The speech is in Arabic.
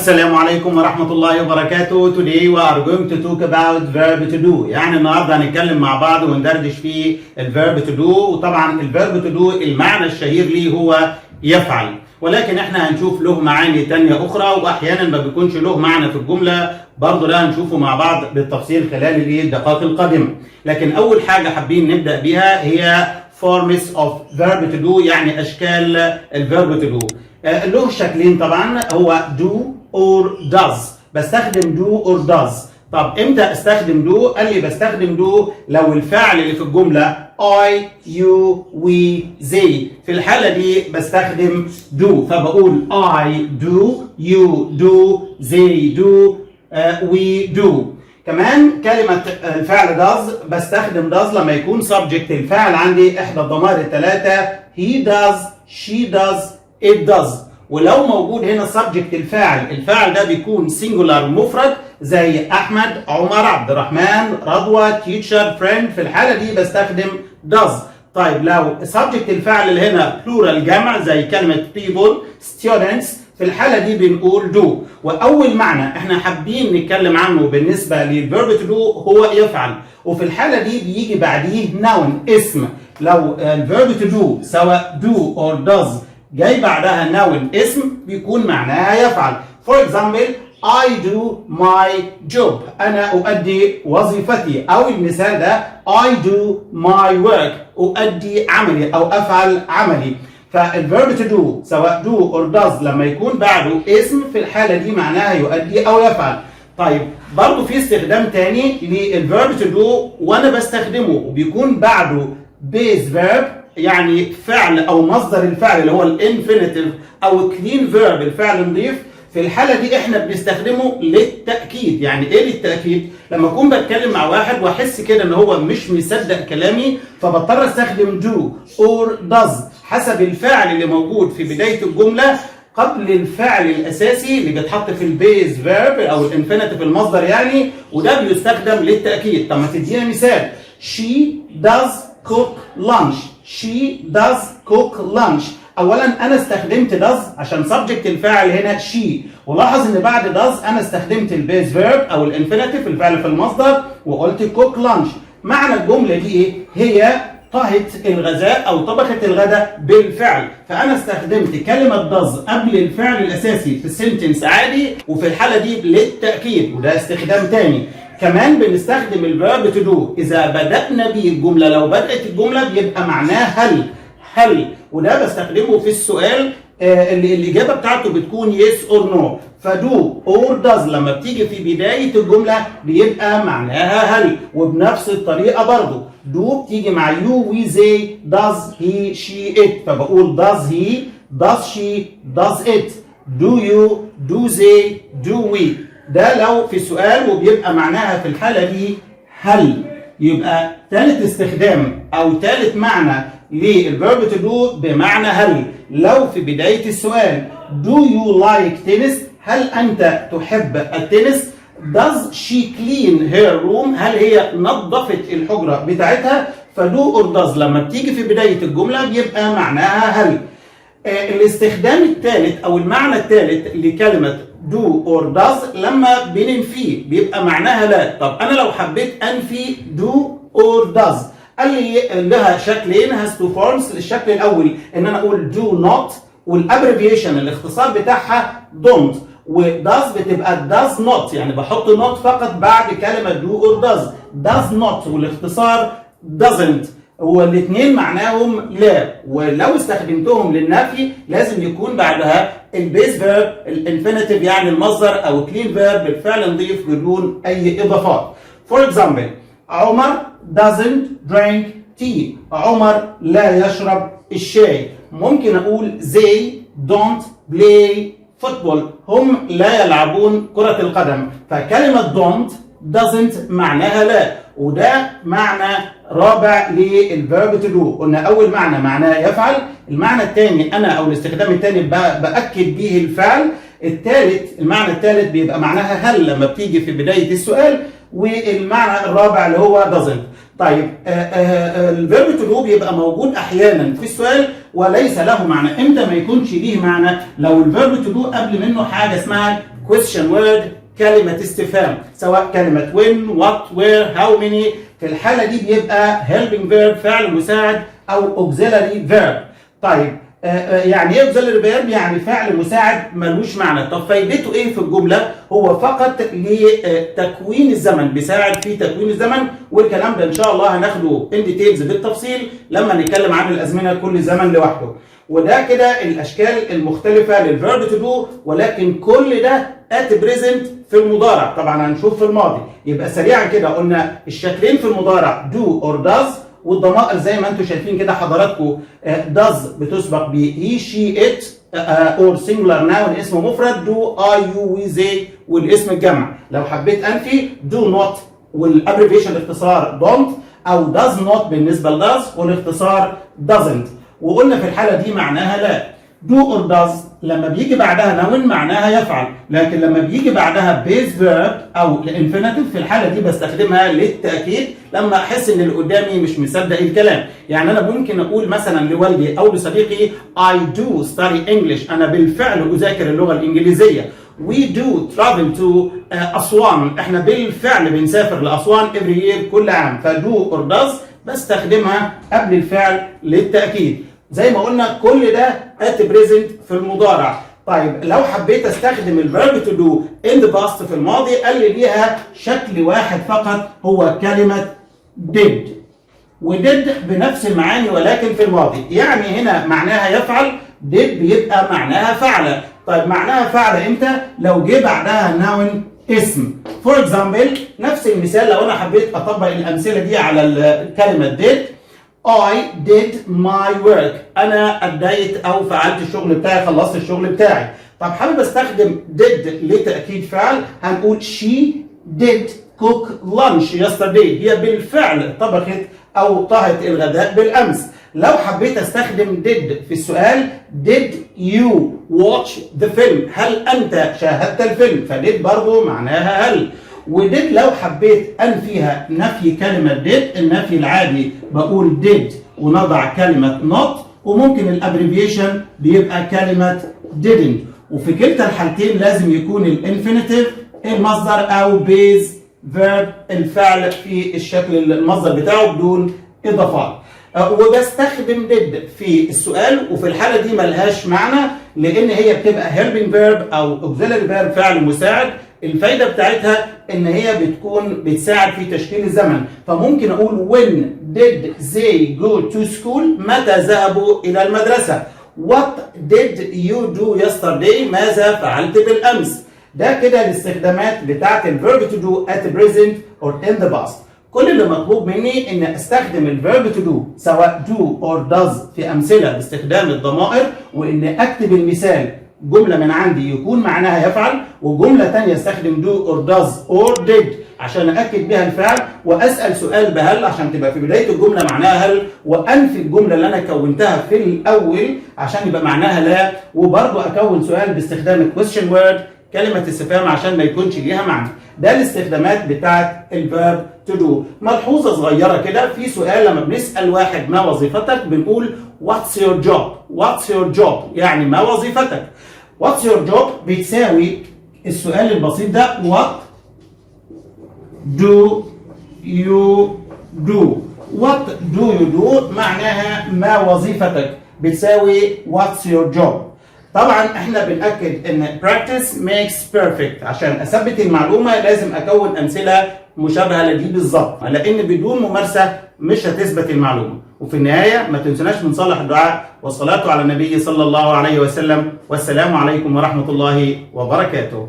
السلام عليكم ورحمة الله وبركاته. Today we are going to talk about verb to do. يعني النهارده هنتكلم مع بعض وندردش في الverb to do. وطبعا الverb to do المعنى الشهير ليه هو يفعل، ولكن احنا هنشوف له معاني تانية أخرى، وأحيانا ما بيكونش له معنى في الجملة، برضه ده هنشوفه مع بعض بالتفصيل خلال الدقائق القادمة. لكن أول حاجة حابين نبدأ بيها هي forms of verb to do، يعني أشكال الverb to do. له شكلين طبعا، هو do or does. بستخدم do or does. طب امتى استخدم do؟ قال لي بستخدم do لو الفعل اللي في الجملة I, you, we, they. في الحالة دي بستخدم do، فبقول I do, you do, they do, we do. كمان كلمة الفعل does بستخدم does لما يكون subject الفعل عندي إحدى الضمائر الثلاثة he does, she does, it does. ولو موجود هنا subject الفاعل ده بيكون singular مفرد زي أحمد، عمر، عبد الرحمن، رضوى، teacher، friend. في الحالة دي بستخدم does. طيب لو subject الفعل اللي هنا plural جمع زي كلمة people، students، في الحالة دي بنقول do. وأول معنى احنا حابين نتكلم عنه بالنسبة للverb to do هو يفعل، وفي الحالة دي بيجي بعديه noun اسم. لو الverb to do سواء do or does جاي بعدها noun اسم بيكون معناها يفعل. For example I do my job، أنا أؤدي وظيفتي، أو المثال ده I do my work، أؤدي عملي أو أفعل عملي. فالverb to do سواء do or does لما يكون بعده اسم في الحالة دي معناها يؤدي أو يفعل. طيب برضو في استخدام تاني للverb to do وأنا بستخدمه وبيكون بعده base verb، يعني فعل أو مصدر الفعل اللي هو الانفينيتيف أو clean verb الفعل نضيف. في الحالة دي احنا بنستخدمه للتأكيد. يعني ايه للتأكيد؟ لما اكون بتكلم مع واحد واحس كده ان هو مش مصدق كلامي فبضطر استخدم do or does حسب الفعل اللي موجود في بداية الجملة قبل الفعل الأساسي اللي بيتحط في البيز فيرب أو الانفينيتيف المصدر يعني، وده بيستخدم للتأكيد. طب ما تدينا مثال. She does cook lunch. She does cook lunch. اولا انا استخدمت does عشان subject الفاعل هنا she، ولاحظ ان بعد does انا استخدمت البيز فيرب او الانفينيتيف الفعل في المصدر وقلت cook lunch. معنى الجمله دي ايه؟ هي طهت الغذاء او طبخت الغداء بالفعل، فانا استخدمت كلمه does قبل الفعل الاساسي في السنتنس عادي، وفي الحاله دي للتاكيد، وده استخدام تاني. كمان بنستخدم الفيرب تو دو اذا بدأنا بيه الجمله، لو بدأت الجمله بيبقى معناه هل، وده بستخدمه في السؤال اللي الإجابة بتاعته بتكون yes or no. فدو or does لما بتيجي في بداية الجملة بيبقى معناها هل، وبنفس الطريقة برضو do بتيجي مع you, we, they, does he, she, it. فبقول does he, does she, does it, do you, do they, do we. ده لو في السؤال وبيبقى معناها في الحالة دي هل. يبقى ثالث استخدام أو ثالث معنى للverb to do بمعنى هل. لو في بداية السؤال do you like tennis، هل أنت تحب التنس؟ does she clean her room، هل هي نظفت الحجرة بتاعتها؟ فdo or does لما بتيجي في بداية الجملة بيبقى معناها هل. الاستخدام الثالث أو المعنى الثالث لكلمة do or does لما بننفيه بيبقى معناها لا. طب أنا لو حبيت أنفي do or does قال لي لها شكلين has two forms. الشكل الأول إن أنا أقول do not، والابريفيشن الاختصار بتاعها don't، وdoes بتبقى does not، يعني بحط not فقط بعد كلمة do or does not والاختصار doesn't، والاثنين معناهم لا. ولو استخدمتهم للنفي لازم يكون بعدها البيز فيرب الانفينيتيف يعني المصدر او كلين فيرب بالفعل نضيف بدون اي اضافات. For example عمر doesn't drink tea، عمر لا يشرب الشاي. ممكن اقول they don't play football، هم لا يلعبون كرة القدم. فكلمة don't doesn't معناها لا، وده معنى رابع للverb to do. قلنا اول معنى معناه يفعل، المعنى الثاني انا او الاستخدام الثاني باكد به الفعل، الثالث المعنى الثالث بيبقى معناها هل لما بتيجي في بداية السؤال، والمعنى الرابع اللي هو doesn't. طيب الفيرب تو دو بيبقى موجود احيانا في السؤال وليس له معنى. امتى ما يكونش ليه معنى؟ لو الفيرب تو دو قبل منه حاجه اسمها question word كلمة استفهام، سواء كلمة when what where how many. في الحالة دي بيبقى helping verb فعل مساعد أو auxiliary verb. طيب يعني ايه auxiliary verb؟ يعني فعل مساعد ملوش معنى. طب فايدته ايه في الجملة؟ هو فقط لتكوين الزمن، بيساعد في تكوين الزمن، والكلام ده ان شاء الله هناخده in details بالتفصيل لما نتكلم عن الازمنة كل زمن لوحده. وده كده الاشكال المختلفة للverb to do، ولكن كل ده at present في المضارع. طبعا هنشوف في الماضي. يبقى سريعا كده قلنا الشكلين في المضارع do or does، والضمائر زي ما انتم شايفين كده حضراتكم does بتسبق ب he she it or singular noun اسم مفرد do I you we they والاسم الجمع. لو حبيت انفي do not والابريفيشن الاختصار don't، او does not بالنسبه ل does والاختصار doesn't. وقلنا في الحاله دي معناها لا. do or does لما بيجي بعدها noun معناها يفعل، لكن لما بيجي بعدها base verb او الانفينيتيف في الحاله دي بستخدمها للتاكيد لما احس ان اللي قدامي مش مصدق الكلام. يعني انا ممكن اقول مثلا لوالدي او لصديقي I do study English، انا بالفعل اذاكر اللغه الانجليزيه. We do travel to أسوان، احنا بالفعل بنسافر لأسوان every year كل عام. فdo or does بستخدمها قبل الفعل للتأكيد. زي ما قلنا كل ده at present في المضارع. طيب لو حبيت استخدم الverb to do in the past في الماضي، قال لي ليها شكل واحد فقط، هو كلمة did. ودid بنفس المعاني ولكن في الماضي. يعني هنا معناها يفعل، did بيبقى معناها فعل. طيب معناها فعل امتى؟ لو جه بعدها noun اسم. For example نفس المثال لو انا حبيت اطبق الامثله دي على كلمه did، I did my work، انا اديت او فعلت الشغل بتاعي، خلصت الشغل بتاعي. طب حابب استخدم did لتاكيد فعل، هنقول she did cook lunch yesterday، هي بالفعل طبخت او طهت الغداء بالامس. لو حبيت استخدم did في السؤال، did you watch the film، هل انت شاهدت الفيلم؟ فdid برضو معناها هل. ودid لو حبيت انفيها نفي كلمة did، النفي العادي بقول did ونضع كلمة not، وممكن الابريفيشن بيبقى كلمة didn't. وفي كلتا الحالتين لازم يكون الانفينيتيف المصدر او بيز verb الفعل في الشكل المصدر بتاعه بدون اضافات. وبستخدم did في السؤال، وفي الحالة دي ملهاش معنى لأن هي بتبقى helping verb أو auxiliary verb فعل مساعد. الفايدة بتاعتها إن هي بتكون بتساعد في تشكيل الزمن. فممكن أقول when did they go to school، متى ذهبوا إلى المدرسة. what did you do yesterday، ماذا فعلت بالأمس. ده كده الاستخدامات بتاعت الverb to do at present or in the past. كل اللي مطلوب مني ان استخدم الverb to do سواء do or does في امثله باستخدام الضمائر، وان اكتب المثال جمله من عندي يكون معناها يفعل، وجمله ثانيه استخدم do or does or did عشان اكد بها الفعل، واسال سؤال بهل عشان تبقى في بدايه الجمله معناها هل، وانفي الجمله اللي انا كونتها في الاول عشان يبقى معناها لا، وبرضه اكون سؤال باستخدام question word كلمة استفهام عشان ما يكونش ليها معنى. ده الاستخدامات بتاعت الفيرب تو دو. ملحوظة صغيرة كده، في سؤال لما بنسأل واحد ما وظيفتك بنقول what's your job؟ what's your job؟ يعني ما وظيفتك. what's your job بتساوي السؤال البسيط ده what do you do؟ what do you do معناها ما وظيفتك، بتساوي what's your job. طبعا احنا بنأكد ان practice makes perfect، عشان اثبت المعلومه لازم اكون امثله مشابهه لدي بالظبط، لان بدون ممارسه مش هتثبت المعلومه. وفي النهايه ما تنسوناش من صالح الدعاء والصلاه على النبي صلى الله عليه وسلم، والسلام عليكم ورحمه الله وبركاته.